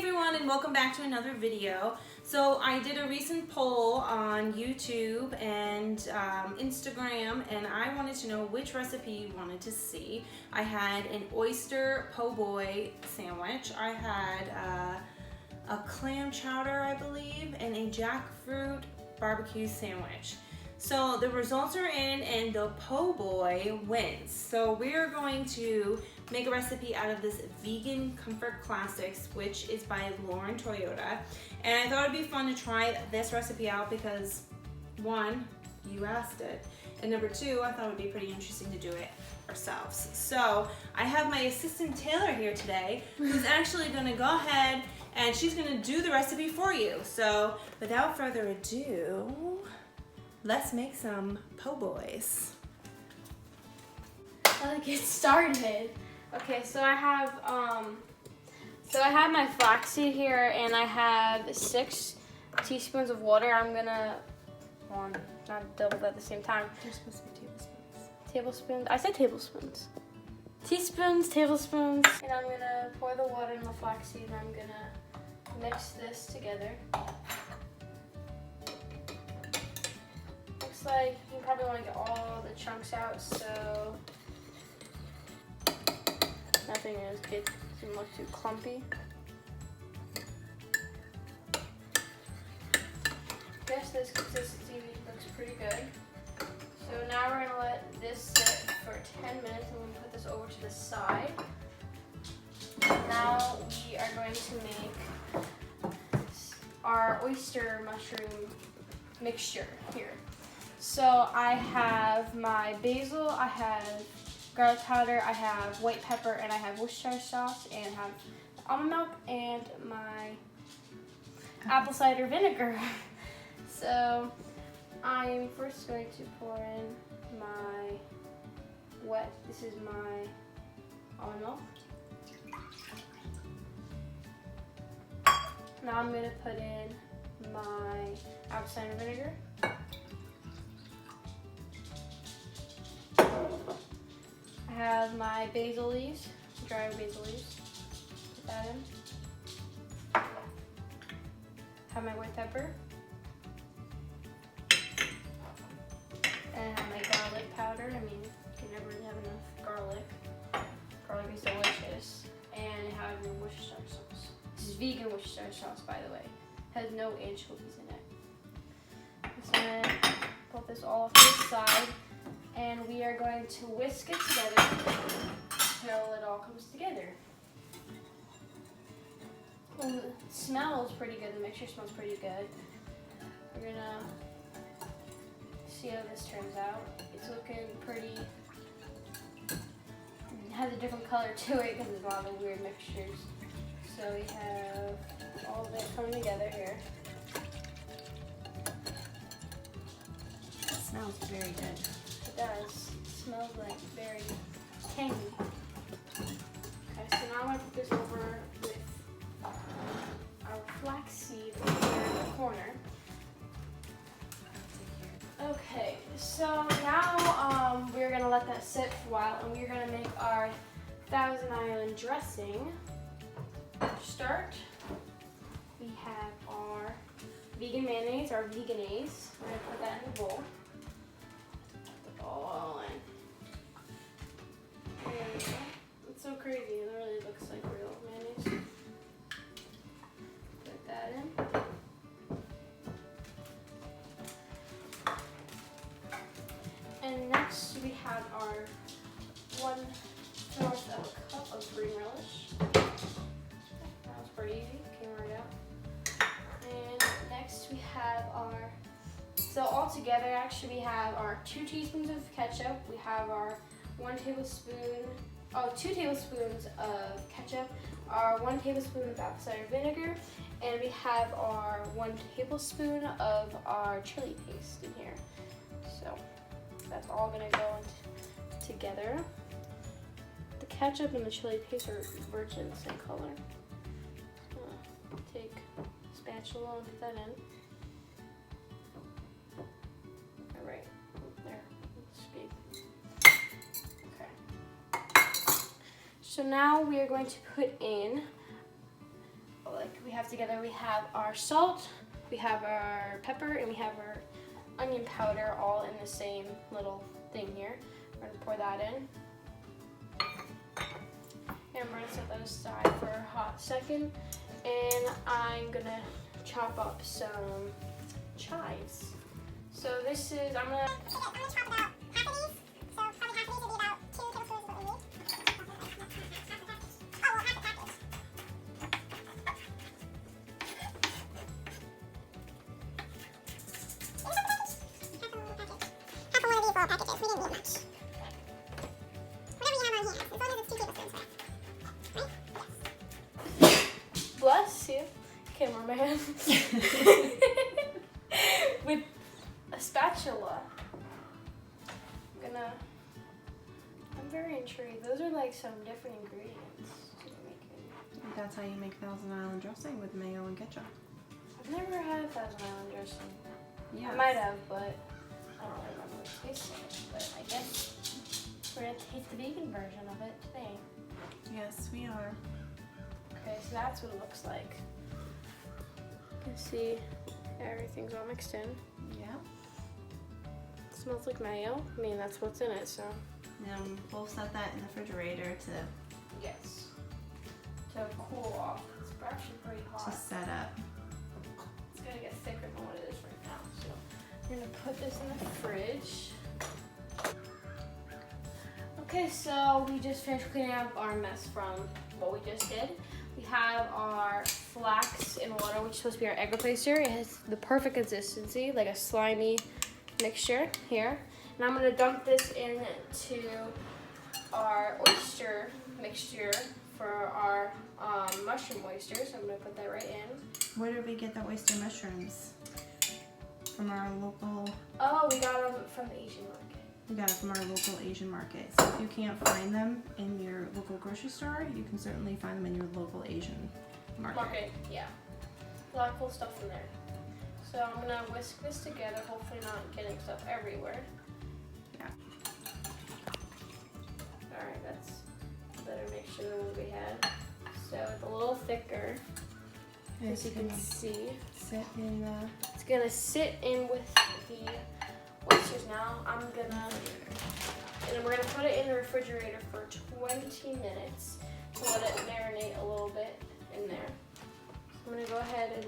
everyone, and welcome back to another video. So I did a recent poll on YouTube and Instagram, and I wanted to know which recipe you wanted to see. I had an oyster po' boy sandwich. I had a clam chowder, I believe, and a jackfruit barbecue sandwich. So the results are in and the po' boy wins. So we're going to make a recipe out of this vegan comfort classics, which is by Lauren Toyota. And I thought it'd be fun to try this recipe out because one, you asked it, and number two, I thought it would be pretty interesting to do it ourselves. So I have my assistant Taylor here today, who's actually gonna go ahead and she's gonna do the recipe for you. So without further ado, let's make some po' boys. Let's get started. Okay, so I have my flaxseed here, and I have 6 teaspoons of water. I'm gonna not double that at the same time. They're supposed to be tablespoons. Tablespoons. I said tablespoons. Teaspoons, tablespoons. And I'm gonna pour the water in the flaxseed, and I'm gonna mix this together. Looks like you probably want to get all the chunks out, so nothing doesn't look too clumpy. I guess this consistency looks pretty good. So now we're gonna let this sit for 10 minutes, and we're gonna put this over to the side. Now we are going to make our oyster mushroom mixture here. So I have my basil, I have garlic powder, I have white pepper, and I have Worcestershire sauce, and I have almond milk and my apple cider vinegar. So I'm first going to pour in this is my almond milk. Now I'm going to put in my apple cider vinegar. I have my basil leaves, dry basil leaves. Put that in. Have my white pepper. And I have my garlic powder. I mean, you can never really have enough garlic. Garlic is delicious. And I have your Worcestershire sauce. This is vegan Worcestershire sauce, by the way. It has no anchovies in it. So I'm going to put this all off to the side. And we are going to whisk it together until it all comes together. Well, it smells pretty good. The mixture smells pretty good. We're gonna see how this turns out. It's looking pretty. It has a different color to it because there's a lot of weird mixtures. So we have all of it coming together here. It smells very good. It does. It smells like very tangy. Okay, so now I'm going to put this over with our flaxseed over here in the corner. Okay, so now we're going to let that sit for a while, and we're going to make our Thousand Island dressing. To start, we have our vegan mayonnaise, our veganese. We're going to put that in the bowl. All in. There we go. It's so crazy. It really looks like real mayonnaise. Put that in. And next we have our 1/4 of a cup of green relish. That was pretty easy. Came right out. And next we have our So all together, actually, we have our 2 teaspoons of ketchup. We have our 2 tablespoons of ketchup, our 1 tablespoon of apple cider vinegar, and we have our 1 tablespoon of our chili paste in here. So that's all gonna go together. The ketchup and the chili paste are virtually the same color. Take a spatula and put that in. Right there. Okay. So now we are going to put in like together, we have our salt, we have our pepper, and we have our onion powder all in the same little thing here. We're gonna pour that in. And we're gonna set that aside for a hot second. And I'm gonna chop up some chives. So this is, I'm gonna chop about half of these. So probably half of these would be about 2 tablespoons is what we need. Oh, well, half the package. Half of one of these little packages. We didn't need much. Whatever you have on hand, as long as it's 2 tablespoons. Right? Yes. Bless you, cameraman. With a spatula. I'm very intrigued. Those are like some different ingredients to make it. That's how you make Thousand Island dressing with mayo and ketchup. I've never had Thousand Island dressing. Yeah. I might have, but I don't remember tasting it. But I guess we're gonna taste the vegan version of it today. Yes, we are. Okay, so that's what it looks like. You can see everything's all mixed in. Yeah. It smells like mayo. I mean, that's what's in it, so. Now we'll set that in the refrigerator Yes. To cool off. It's actually pretty to hot. set up. It's gonna get thicker than what it is right now. So I'm gonna put this in the fridge. Okay, so we just finished cleaning up our mess from what we just did. We have our flax in water, which is supposed to be our egg replacer. It has the perfect consistency, like a slimy mixture here. And I'm gonna dump this into our oyster mixture for our mushroom oysters. I'm gonna put that right in. Where did we get the oyster mushrooms? From our local. Oh, we got them from the Asian market. We got it from our local Asian market. So if you can't find them in your local grocery store, you can certainly find them in your local Asian market. Yeah. A lot of cool stuff in there. So I'm gonna whisk this together, hopefully not getting stuff everywhere. Yeah. Alright, that's a better mixture than what we had. So it's a little thicker, as you can see. Sit in the. It's gonna sit in with the oysters now. And then we're gonna put it in the refrigerator for 20 minutes to let it marinate a little bit in there. I'm gonna go ahead and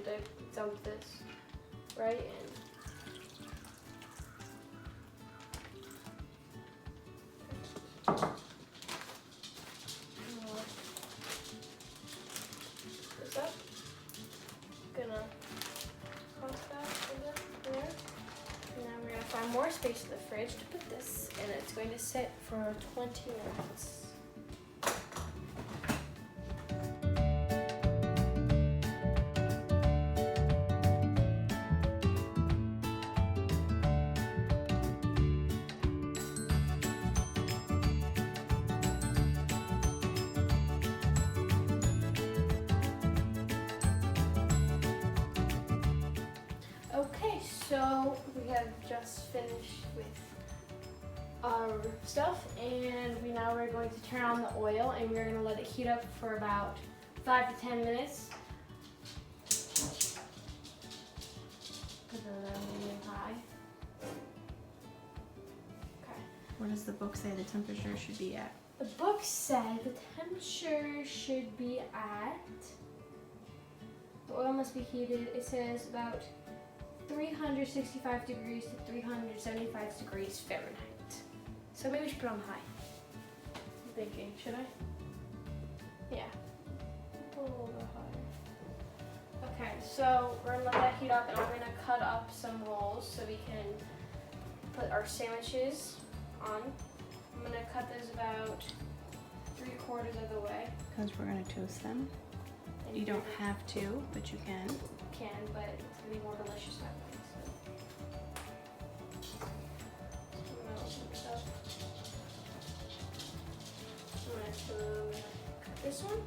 dump this right in. This up. Gonna toss that in there. And now we're gonna find more space in the fridge to put this, and it's going to sit for 20 minutes. Okay, so we have just finished with our stuff, and now we're going to turn on the oil, and we're going to let it heat up for about 5 to 10 minutes. Put it on medium high. Okay. What does the book say the temperature should be at? The book said the temperature should be at, the oil must be heated, it says about 365 degrees to 375 degrees Fahrenheit. So maybe we should put it on high. I'm thinking, should I? Yeah. Put a little bit higher. Okay, so we're gonna let that heat up, and I'm gonna cut up some rolls so we can put our sandwiches on. I'm gonna cut those about 3/4 of the way. Because we're going to toast them. And You don't have to, but you can. but it's gonna be more delicious that way. So I'm gonna open this up. I'm gonna cut this one.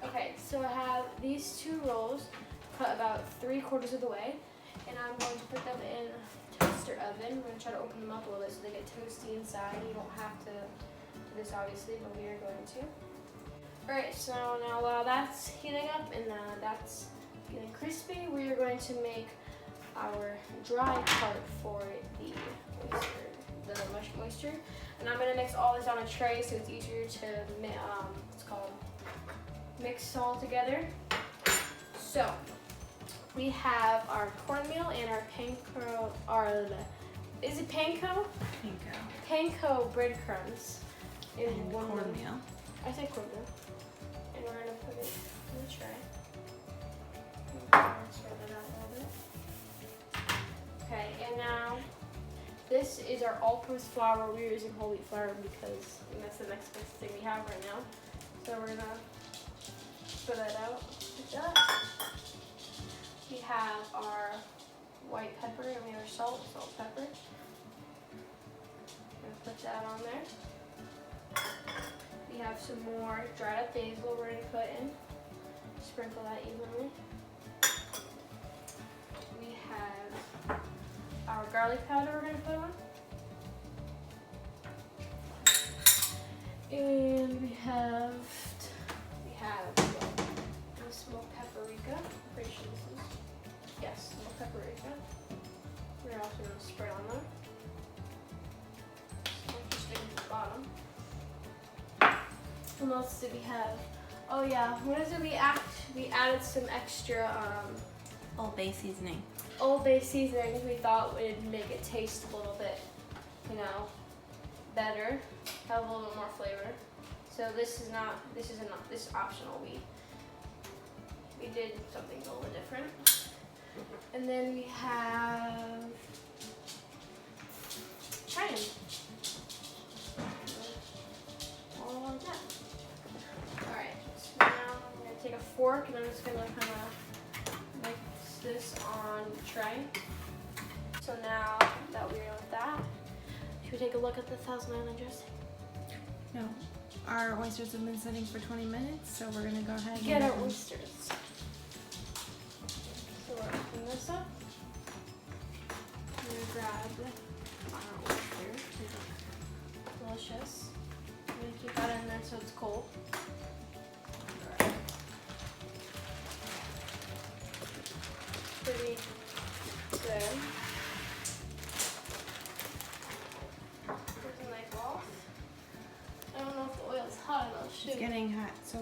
Okay, so I have these 2 rolls cut about 3/4 of the way, and I'm going to put them in a toaster. toaster oven. We're gonna try to open them up a little bit so they get toasty inside. You don't have to do this obviously, but we are going to. Alright, so now while that's heating up and that's getting crispy, we are going to make our dry part for the oyster. And I'm gonna mix all this on a tray so it's easier to mix all together. So we have our cornmeal and our panko. Is it panko? Panko. Panko breadcrumbs. And cornmeal. I said cornmeal. And we're gonna put it in the tray. Spread that out a little bit. Okay, and now this is our all-purpose flour. We're using whole wheat flour because that's the next best thing we have right now. So we're gonna spread that out like that. We have our white pepper and we have our salt, pepper. I'm gonna put that on there. We have some more dried up basil we're gonna put in. Sprinkle that evenly. We have our garlic powder we're gonna put on. And we have smoked paprika. I'm pretty sure this is, yes, smoked paprika. We're also gonna spread on there. Just stick to the bottom. What else did we have? Oh yeah, what is it? We added some extra Old Bay seasoning. Old Bay seasoning. We thought would make it taste a little bit, better, have a little bit more flavor. So this is optional. We did something a little bit different. And then we have cayenne. All like that. Alright, so now I'm going to take a fork and I'm just going to kind of mix this on the tray. So now that we're done with that, should we take a look at the Thousand Island dressing? No. Our oysters have been sitting for 20 minutes, so we're gonna go ahead and get our oysters. So we're opening this up. I'm gonna grab our oyster. Delicious. I'm gonna keep that in there so it's cold. Right. Pretty good. There's a nice ball. I don't know if the oil is hot enough. Shoot. It's getting hot, so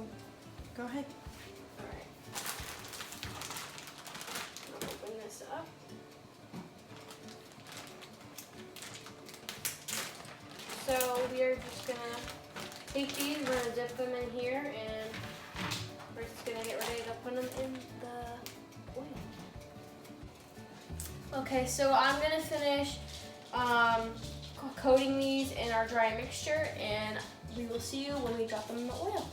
go ahead. Alright. I'll open this up. So we are just gonna take these, we're gonna dip them in here, and we're just gonna get ready to put them in the oil. Okay, so I'm gonna finish coating these in our dry mixture, and we will see you when we drop them in the oil.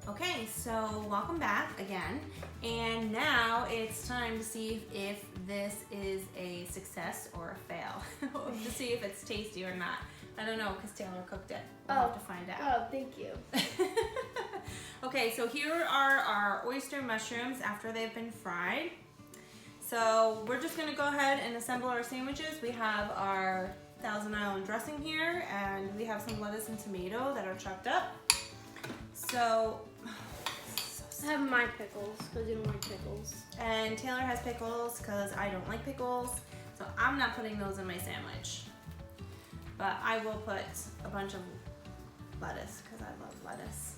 Okay, so welcome back again. And now it's time to see if this is a success or a fail. To see if it's tasty or not. I don't know, because Taylor cooked it. We'll have to find out. Oh, thank you. Okay, so here are our oyster mushrooms after they've been fried. So we're just gonna go ahead and assemble our sandwiches. We have our Thousand Island dressing here, and we have some lettuce and tomato that are chopped up. So, I have my pickles because you don't like pickles. and Taylor has pickles because I don't like pickles. So I'm not putting those in my sandwich. But I will put a bunch of lettuce because I love lettuce.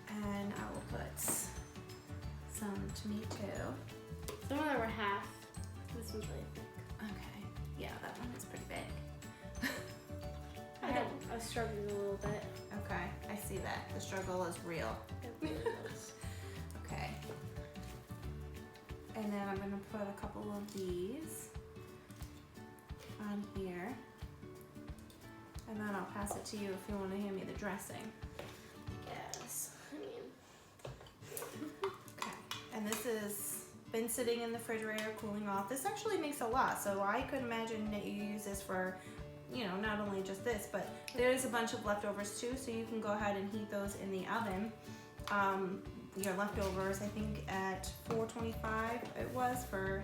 And I will put some tomato. Some of them were half. This one's really thick. Okay, yeah, that one is pretty big. I was struggling a little bit. Okay, I see that. The struggle is real. Okay. And then I'm gonna put a couple of these on here. And then I'll pass it to you if you want to hand me the dressing. Yes. Okay. And this is been sitting in the refrigerator cooling off. This actually makes a lot, so I could imagine that you use this for, you know, not only just this, but there's a bunch of leftovers too, so you can go ahead and heat those in the oven. Your leftovers, I think at 425 it was for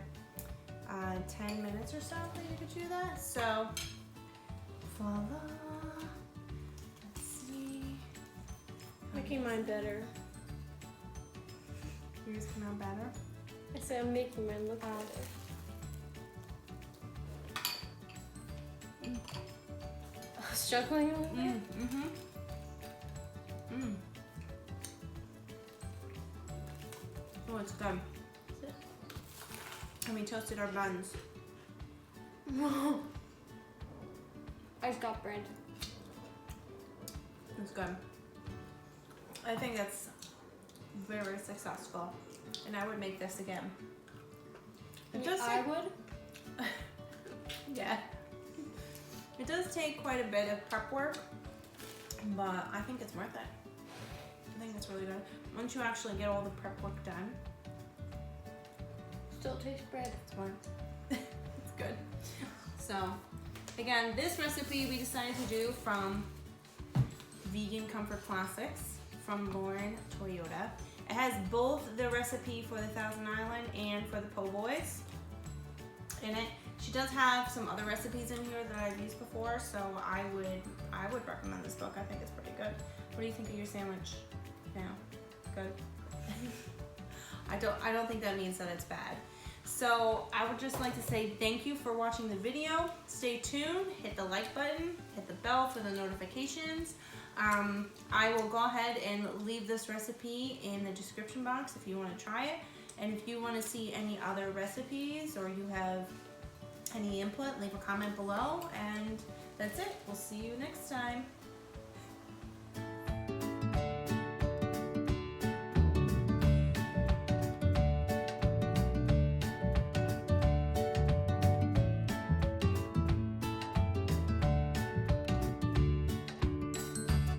10 minutes or so that you could do that. So voila. Let's see. Making mine better. Yours come out better. I say I'm making mine look better. Struggling a little bit? Oh, it's good. And we toasted our buns. I just got bread. It's good. I think that's very successful, and I would make this again. I would? Yeah. It does take quite a bit of prep work, but I think it's worth it. I think it's really good. Once you actually get all the prep work done, Still tastes bread. it's fun. It's good. So, again, this recipe we decided to do from Vegan Comfort Classics from Lauren Toyota. It has both the recipe for the Thousand Island and for the po' boys in it. She does have some other recipes in here that I've used before, so I would recommend this book. I think it's pretty good. What do you think of your sandwich now? Good. I don't think that means that it's bad. So I would just like to say thank you for watching the video. Stay tuned, hit the like button, hit the bell for the notifications. I will go ahead and leave this recipe in the description box if you want to try it. And if you want to see any other recipes or you have any input, leave a comment below. And that's it. We'll see you next time.